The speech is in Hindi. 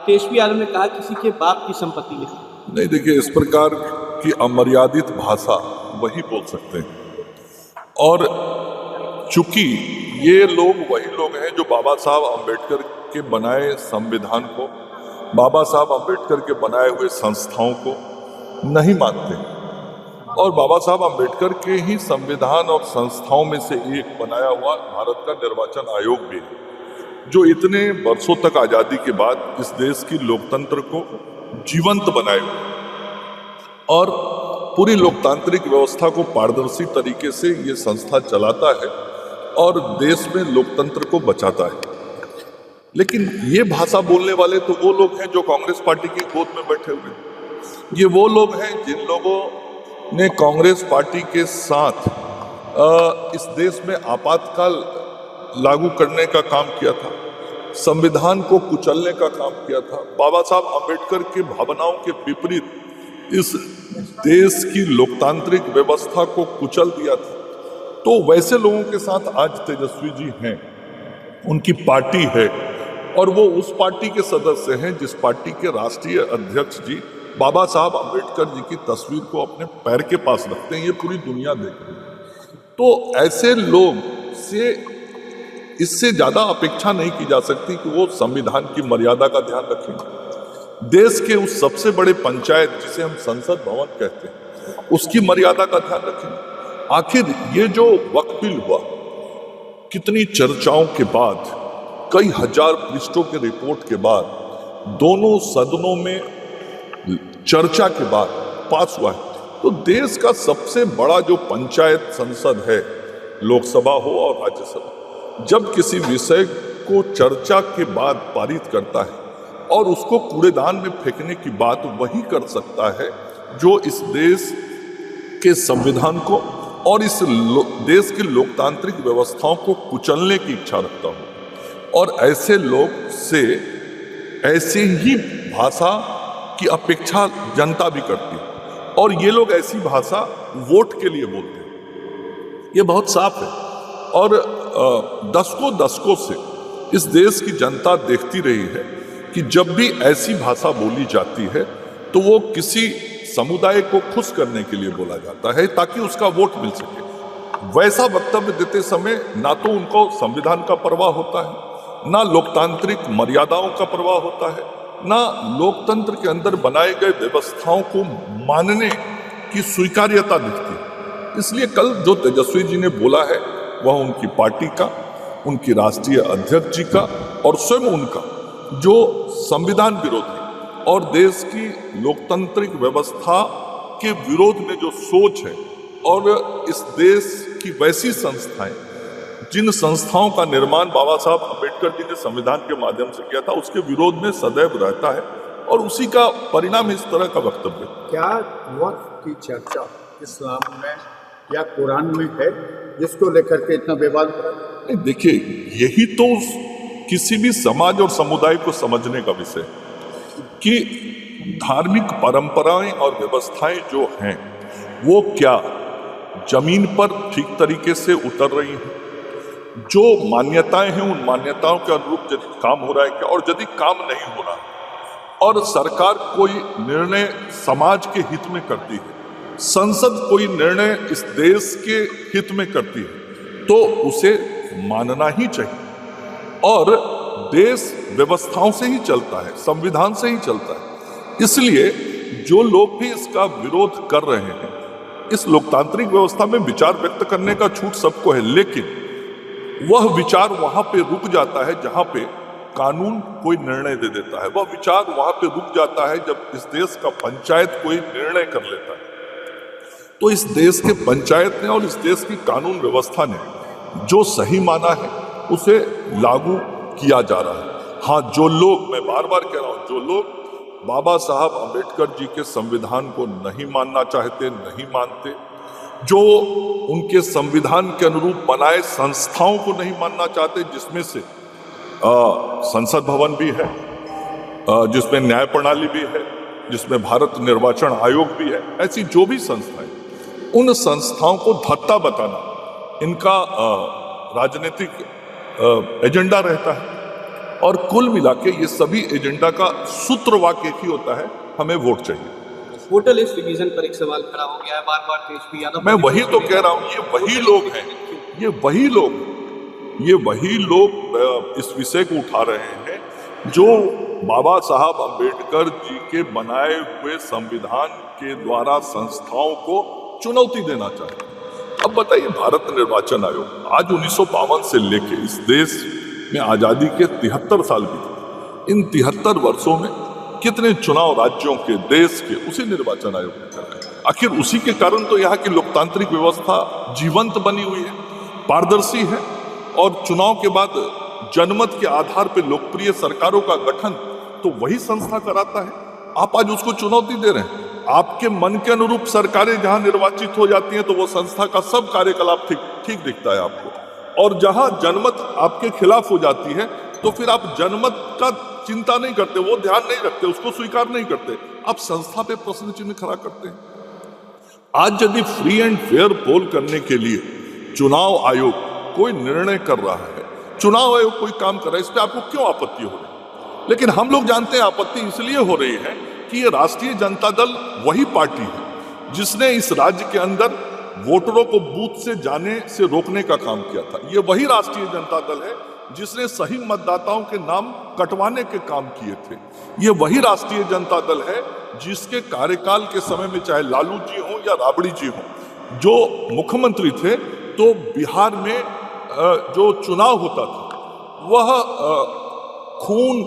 तेजस्वी यादव ने कहा किसी के बाप की संपत्ति है। नहीं, देखिए, इस प्रकार की अमर्यादित भाषा वही बोल सकते हैं। और चूंकि ये लोग वही लोग हैं जो बाबा साहब अम्बेडकर के बनाए संविधान को, बाबा साहब अम्बेडकर के बनाए हुए संस्थाओं को नहीं मानते, और बाबा साहब अम्बेडकर के ही संविधान और संस्थाओं में से एक बनाया हुआ भारत का निर्वाचन आयोग भी है, जो इतने वर्षों तक आजादी के बाद इस देश की लोकतंत्र को जीवंत बनाए हुए और पूरी लोकतांत्रिक व्यवस्था को पारदर्शी तरीके से ये संस्था चलाता है और देश में लोकतंत्र को बचाता है। लेकिन ये भाषा बोलने वाले तो वो लोग हैं जो कांग्रेस पार्टी की गोद में बैठे हुए हैं। ये वो लोग हैं जिन लोगों ने कांग्रेस पार्टी के साथ इस देश में आपातकाल लागू करने का काम किया था, संविधान को कुचलने का काम किया था, बाबा साहब अम्बेडकर के भावनाओं के विपरीत इस देश की लोकतांत्रिक व्यवस्था को कुचल दिया था। तो वैसे लोगों के साथ आज तेजस्वी जी हैं, उनकी पार्टी है, और वो उस पार्टी के सदस्य हैं जिस पार्टी के राष्ट्रीय अध्यक्ष जी बाबा साहब अम्बेडकर जी की तस्वीर को अपने पैर के पास रखते हैं। ये पूरी दुनिया देख रही है। तो ऐसे लोग से इससे ज्यादा अपेक्षा नहीं की जा सकती कि वो संविधान की मर्यादा का ध्यान रखें। देश के उस सबसे बड़े पंचायत जिसे हम संसद भवन कहते हैं, उसकी मर्यादा का ध्यान रखें। आखिर ये जो वक्फ बिल हुआ, कितनी चर्चाओं के बाद, कई हजार पृष्ठों के रिपोर्ट के बाद, दोनों सदनों में चर्चा के बाद पास हुआ है। तो देश का सबसे बड़ा जो पंचायत संसद है, लोकसभा हो और राज्यसभा, जब किसी विषय को चर्चा के बाद पारित करता है और उसको कूड़ेदान में फेंकने की बात वही कर सकता है जो इस देश के संविधान को और इस देश की लोकतांत्रिक व्यवस्थाओं को कुचलने की इच्छा रखता हो। और ऐसे लोग से ऐसे ही भाषा की अपेक्षा जनता भी करती है, और ये लोग ऐसी भाषा वोट के लिए बोलते हैं। ये बहुत साफ है। और दशकों से इस देश की जनता देखती रही है कि जब भी ऐसी भाषा बोली जाती है तो वो किसी समुदाय को खुश करने के लिए बोला जाता है ताकि उसका वोट मिल सके। वैसा वक्तव्य देते समय ना तो उनको संविधान का परवाह होता है, ना लोकतांत्रिक मर्यादाओं का परवाह होता है, ना लोकतंत्र के अंदर बनाए गए व्यवस्थाओं को मानने की स्वीकार्यता दिखती है। इसलिए कल जो तेजस्वी जी ने बोला है वह उनकी पार्टी का, उनकी राष्ट्रीय अध्यक्ष जी का और स्वयं उनका जो संविधान विरोधी और देश की लोकतांत्रिक व्यवस्था के विरोध में जो सोच है, और इस देश की वैसी संस्थाएं जिन संस्थाओं का निर्माण बाबा साहब अम्बेडकर जी ने संविधान के माध्यम से किया था, उसके विरोध में सदैव रहता है, और उसी का परिणाम इस तरह का वक्तव्य। क्या वक्फ की चर्चा इस्लाम में या कुरान में है जिसको लेकर के इतना विवाद हो रहा है? देखिए, यही तो किसी भी समाज और समुदाय को समझने का विषय कि धार्मिक परंपराएं और व्यवस्थाएं जो हैं वो क्या जमीन पर ठीक तरीके से उतर रही हैं, जो मान्यताएं हैं उन मान्यताओं के अनुरूप यदि काम हो रहा है क्या, और यदि काम नहीं हो रहा और सरकार कोई निर्णय समाज के हित में करती है, संसद कोई निर्णय इस देश के हित में करती है, तो उसे मानना ही चाहिए। और देश व्यवस्थाओं से ही चलता है, संविधान से ही चलता है। इसलिए जो लोग भी इसका विरोध कर रहे हैं, इस लोकतांत्रिक व्यवस्था में विचार व्यक्त करने का छूट सबको है, लेकिन वह विचार वहां पे रुक जाता है जहां पे कानून कोई निर्णय दे देता है। वह विचार वहां पे रुक जाता है जब इस देश का पंचायत कोई निर्णय कर लेता है। तो इस देश के पंचायत ने और इस देश की कानून व्यवस्था ने जो सही माना है उसे लागू किया जा रहा है। हाँ, जो लोग, मैं बार बार कह रहा हूं, जो लोग बाबा साहब अम्बेडकर जी के संविधान को नहीं मानना चाहते, नहीं मानते, जो उनके संविधान के अनुरूप बनाए संस्थाओं को नहीं मानना चाहते, जिसमें से संसद भवन भी है, जिसमें न्याय प्रणाली भी है, जिसमें भारत निर्वाचन आयोग भी है, ऐसी जो भी संस्थाएं, उन संस्थाओं को धत्ता बताना इनका राजनीतिक एजेंडा रहता है। और कुल मिला के ये सभी एजेंडा का सूत्र वाक्य एक ही होता है, हमें वोट चाहिए। वोटर लिस्ट रिवीजन पर एक सवाल खड़ा हो गया है, बार बार तेजस्वी यादव। मैं वही तो कह रहा हूं, ये वही लोग हैं, ये वही लोग इस विषय को उठा रहे हैं जो बाबा साहब अंबेडकर जी के बनाए हुए संविधान के द्वारा संस्थाओं को चुनौती देना चाहते हैं। अब बताइए, भारत निर्वाचन आयोग आज 1952 से लेके इस देश में आजादी के 73 साल बीते। इन 73 वर्षों में कितने चुनाव राज्यों के, देश के, उसी निर्वाचन आयोग ने कराए। आखिर उसी के कारण तो यहाँ की लोकतांत्रिक व्यवस्था जीवंत बनी हुई है, पारदर्शी है, और चुनाव के बाद जनमत के आधार पर लोकप्रिय सरकारों का गठन तो वही संस्था कराता है। आप आज उसको चुनौती दे रहे हैं। आपके मन के अनुरूप सरकारें जहां निर्वाचित हो जाती हैं तो वो संस्था का सब कार्यकलाप ठीक दिखता है आपको, और जहां जनमत आपके खिलाफ हो जाती है तो फिर आप जनमत का चिंता नहीं करते, वो ध्यान नहीं रखते, उसको स्वीकार नहीं करते, आप संस्था पे प्रश्न चिन्ह खड़ा करते हैं। आज यदि फ्री एंड फेयर पोल करने के लिए चुनाव आयोग कोई निर्णय कर रहा है, चुनाव आयोग कोई काम कर रहा है, इस पे आपको क्यों आपत्ति हो रही है? लेकिन हम लोग जानते हैं आपत्ति इसलिए हो रही है कि ये राष्ट्रीय जनता दल वही पार्टी है जिसने इस राज्य के अंदर वोटरों को बूथ से जाने से रोकने का काम किया था। ये वही राष्ट्रीय जनता दल है जिसने सही मतदाताओं के नाम कटवाने के काम किए थे। ये वही राष्ट्रीय जनता दल है जिसके कार्यकाल के समय में चाहे लालू जी हो या राबड़ी जी हो, जो मुख्यमंत्री थे, तो बिहार में जो चुनाव होता था वह खून